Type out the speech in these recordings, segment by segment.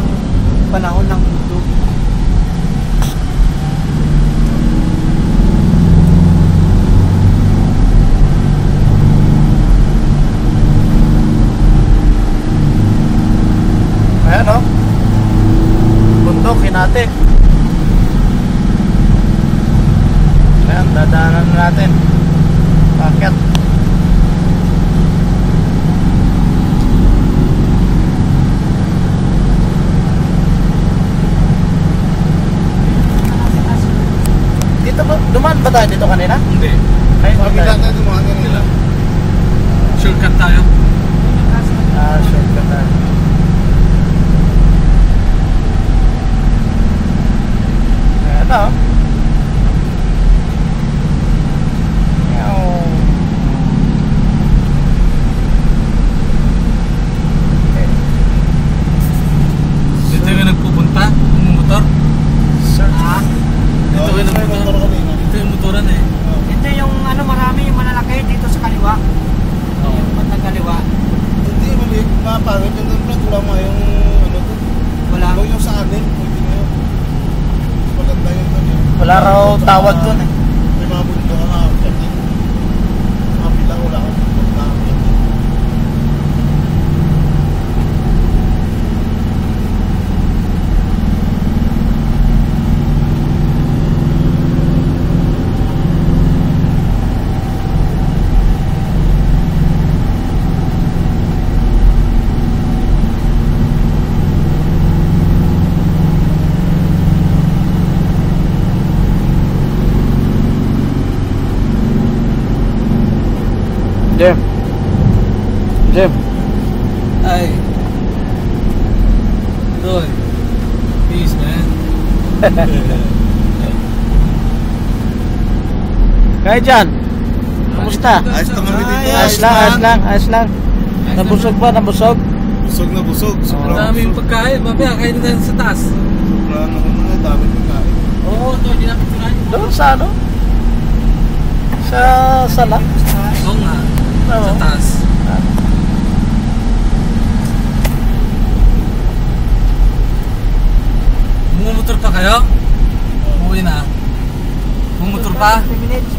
ng panahon ng mundo. Ayan o, bundok, Hinati. Ayan, dadaanan natin. Paket. Dito ba? Dumaan ba tayo dito kanina? Hindi. Ay, Pagkita tayo dumaan kanina. Shortcut tayo. Shortcut tayo. Ayan na o. Dito yung nagpupunta? Yung motor? Sir? Dito yung nagmotor kanina. Dito yung motoran eh. Ito yung ano, marami yung malalaki dito sa kaliwa. Yung patang kaliwa. Hindi, maliit. Mapangit yung doon. Wala mo yung ano to. Wala. Huwag yung sa anin. Pwede mo yun. Maganda yun doon eh. Wala raw tawag dun eh. May mga bundo ka nakakit. Mga pila wala akong bundo nakakit. Jim. Ay. Doy. Peace, man. Kaya dyan, kamusta? Ayos naman dito. Ayos lang. Nabusog ba? Nabusog? Busog na busog. Ang daming pagkain, mamaya kain na tayo sa taas. Sobrang naman na daming pagkain. Oo, ito, hindi namin tirahan yung Doon sa ano? Sa sala? Oo nga, sa taas. Mumotor pa kayo? Uwi na. Mumotor pa? 20 minutes.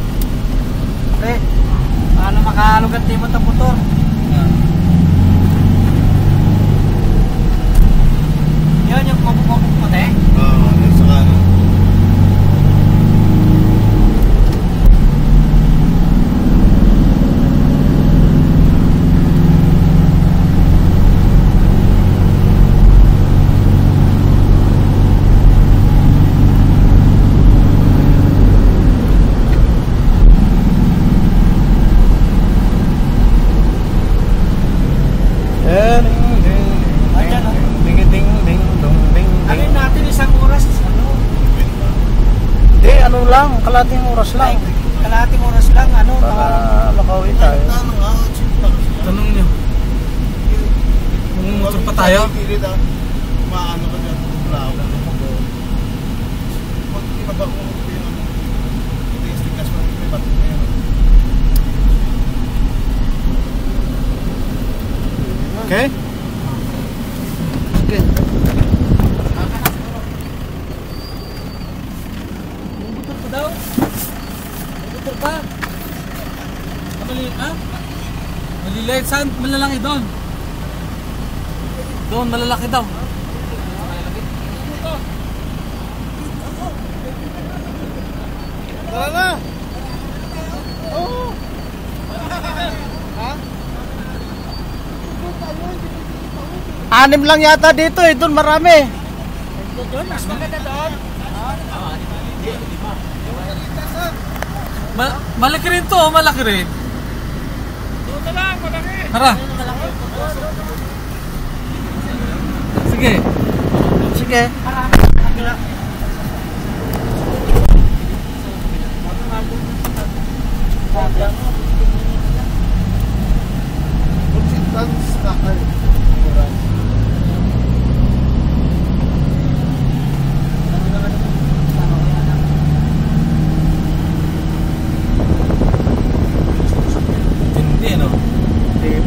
Pre, paano makalugat din mo itong motor? Yun yung kumpong puti. Oo, yun sa kanan. Kalating oras lang. Kalating oras lang, ano? Para makauwi tayo. Tanong nyo. Mumotor pa tayo? Maano ka dyan? Wala ako. Pag ibaba ko yung tigas mo, may bato na yun. Okay? Okay. Daw? Motor pa? Ha? Maliliit saan? Malalaki doon. Doon, malalaki daw. Tara na! Oo! Ha? 6 lang yata dito eh, doon marami. Doon, mas maganda doon. Malaki rin to, malaki rin. Doon na lang, malaki. Tara. Sige. Sige. Marami. Magila.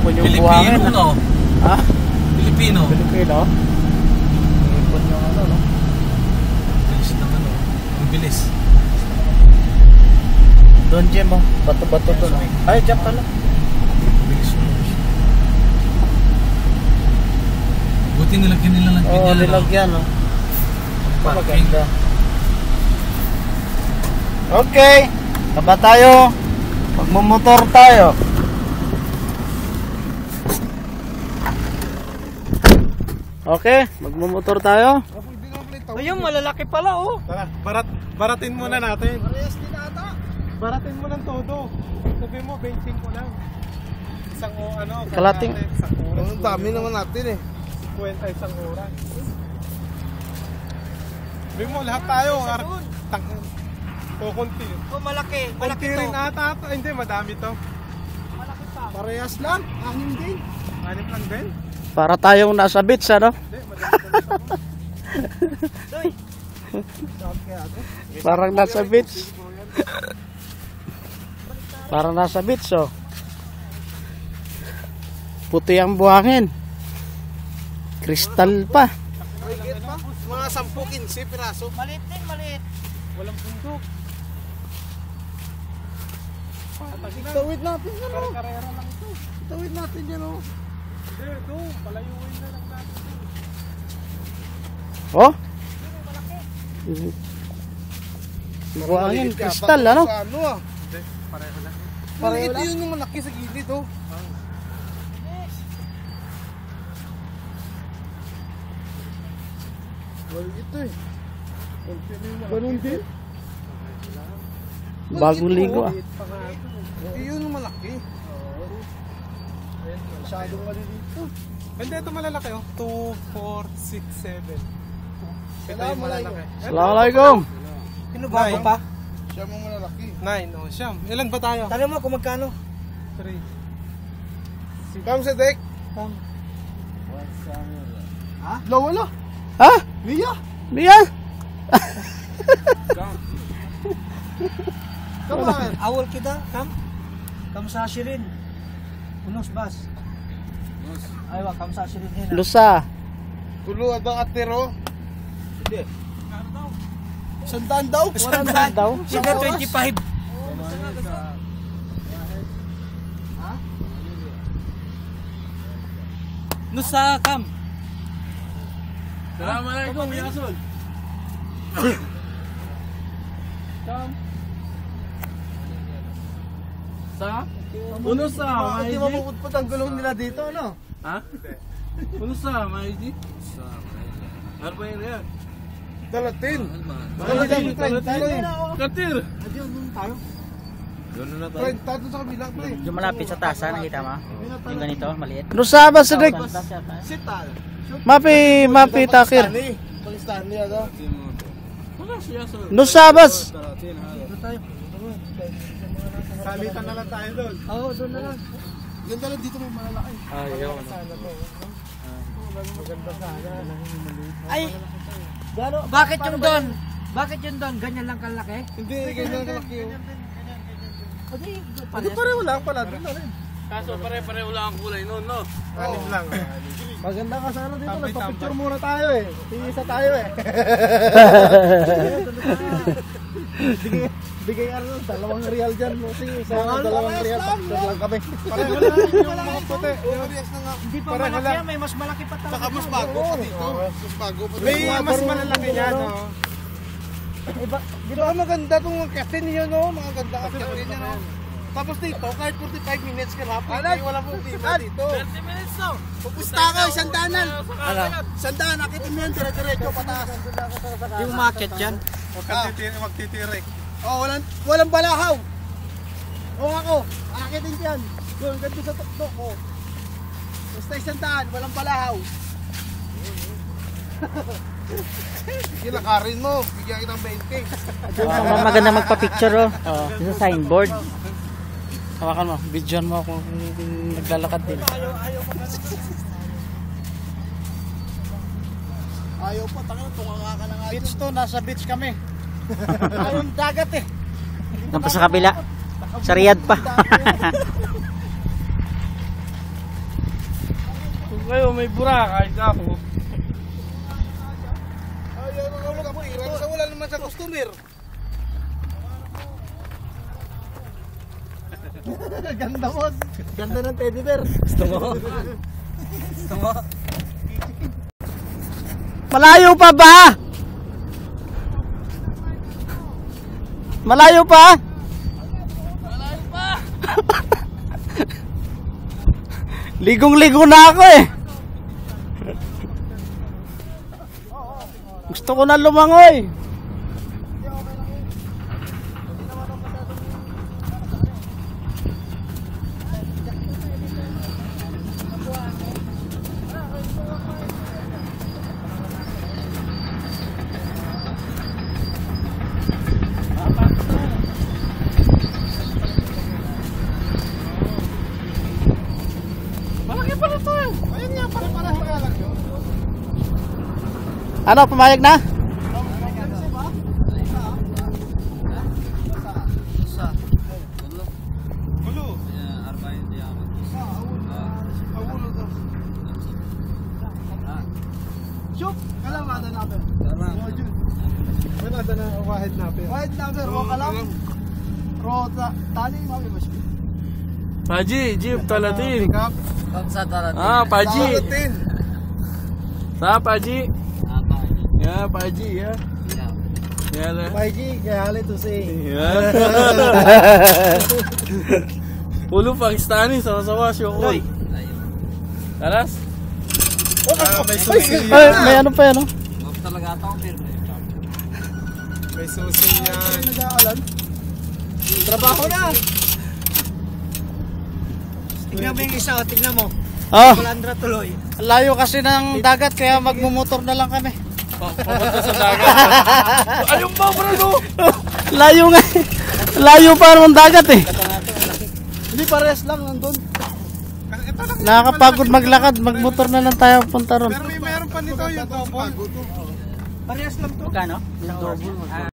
Tipon yung Pilipino, buhangin. no? Ha? Pilipino. Pilipino? Doon, Jim, oh. Bato-bato doon. Ay, dyan pala. Buti nilagyan nila ng Oo, ganyan. nilagyan, oh. Parking. Maganda. Okay. Taba tayo. Magmumotor tayo. Okay, magmumotor tayo. Ayun, malalaki pala oh. Tara, baratin muna natin. Parehas din ata. Baratin mo ng todo. Sabi mo, 25 ko lang. Isang ano, Kalating. isang oras. Ang dami naman natin eh. 50 isang oras. Sabi mo, lahat tayo. Kukunti. Oh, malaki. Malaki Kunti to. rin ata. Hindi, madami to. Malaki pa. Parehas lang. Anim din. 6 lang din. Para tayong nasa beach, ano? Hindi, madami to. Doy. Parang nasa beach. Parang nasa beach, oh. Puti ang buhangin. Kristal pa. Mahigit pa. Mga 10-15 piraso. Maliit din, maliit. Walang bundok. Tawid natin yan o. Karera lang ito. Tawid natin yan o. Hindi, ito. Palayuin na lang natin. Oh? Buhangin, kristal, ano? Ano ah. Hindi, pareho lang. Pareho ito yun yung malaki sa gilid oh. Well, ito eh. Ganun din. Bagong ligo, ah. Yun yung malaki. Masyadong malilito. Hindi, ito malalaki oh. 2, 4, 6, 7. Ito yung malalaki. Assalamualaikum. Pinubago pa. Siya mong malalaki. 9, oh, siyam. Ilan ba tayo? Tanong mo kung magkano. 3. Come sa deck. Ha? Wala. Ha? Mia. Mia? Come on. Awal kita, kam. Kam sa Shirin. Unos bas. Aywa, kam sa Shirin din. Lusa. Tulo adang atero. Hindi. Sandaan daw. Daw? Sige, 25. Nusa kam. Assalamualaikum ya Rasul. Kam. Sa? Uno sa, Hindi maiji. mapuputput ang gulong nila dito ano? Ha? Uno sa, maiji. Sa. Arba'in riyal. Dalatin. Dalatin. Dalatin. Katir. Adiyo, doon tayo. Friend, tato sa kabila pre. Yung malapit sa tasa, nakita mo? Yung ganito, maliit. Lusa ba sa dik? Sital. Mapi takir. Pakistani ano? Wala siya sa. Nusabas. Salitan na lang tayo doon. Oo, doon na lang. Ganda lang dito may malalaki. Ayaw. Ay, bakit yung doon? Bakit yung doon? Ganyan lang kalaki? Hindi, ganyan kalaki yun. Hindi pareho lang pala doon na rin. Kaso pare-pareho lang ang kulay noon, no? 6 lang. Maganda ka sana dito, Tambay, nagpa-picture tambay. muna tayo eh. Tingisa tayo eh. Bigay ano, 2 real dyan mo. Sige, isa na 2 real. Picture lang kami. Pareho lang yung mga puti. Hindi pa Pareho malaki lang. yan, may mas malaki pa talaga. Saka mas bago pa dito. Mas bago pa dito. May mas malalaki niya, no? Di ba maganda itong kasin niyo no? Mga ganda ang kasin niya no? Tapos dito, kahit 45 minutes ka na, wala problema dito. 30 minutes no? Pupusta ka, isang danan. Isang danan, nakitin mo yan, dire-diretso pataas. Yung market yan. Huwag kang magtitirik. Oh, walang balahaw. O ako, akitin ko yan. Doon, ganito sa tuktok ko. Basta isang daan, walang balahaw. Kilakarin mo, bigyan kitang 20. Maganda magpa-picture, oh. Sa signboard. Hawakan mo, videoan mo ako naglalakad din. Ayaw pa, tanga, tunga ka na nga. Beach to, nasa beach kami. Ayun dagat eh. Napa sa kabila. Sa Riyadh pa. Kung kayo may Boracay ako. Ayaw na ulo ka mo, iran sa wala naman sa customer. Ganda boss. Ganda ng teddy bear. Gusto mo? Gusto mo? Malayo pa ba? Malayo pa? Malayo pa. Ligong-ligo na ako eh. Gusto ko na lumangoy. Malaki pala to. Ayun nga, pare-pareho nga lang yun. Ano, pumayag na? Gulo. Shoot! Kalang ada natin. Wala na wahid natin. Wide number, o kalang. Rota, tali, mami ba siya? Paji, jeep talatin. Pick up. Ah, Paji. Salatin. Sa Paji. Ya, Paji ya. Ya lah. Paiji, kaya halit to say. Ya. Pulu Pakistani sama-sama syukuri. Taras? May susi Ay, yan. may ano pa yan, no? May susi yan. Nag-aalan. Trabaho na. Tignan mo yung isa, tignan mo. Oh, Malandra tuloy. layo kasi ng dagat kaya magmumotor na lang kami. Papunta sa dagat. Ayun ba, bro? Layo nga. Layo pa ng dagat eh. Hindi parehas lang nandun. Ito lang. Nakakapagod maglakad, magmotor na lang tayo punta ron. Pero may meron pa nito yung double. Parehas lang to. Magkano? Isang oras.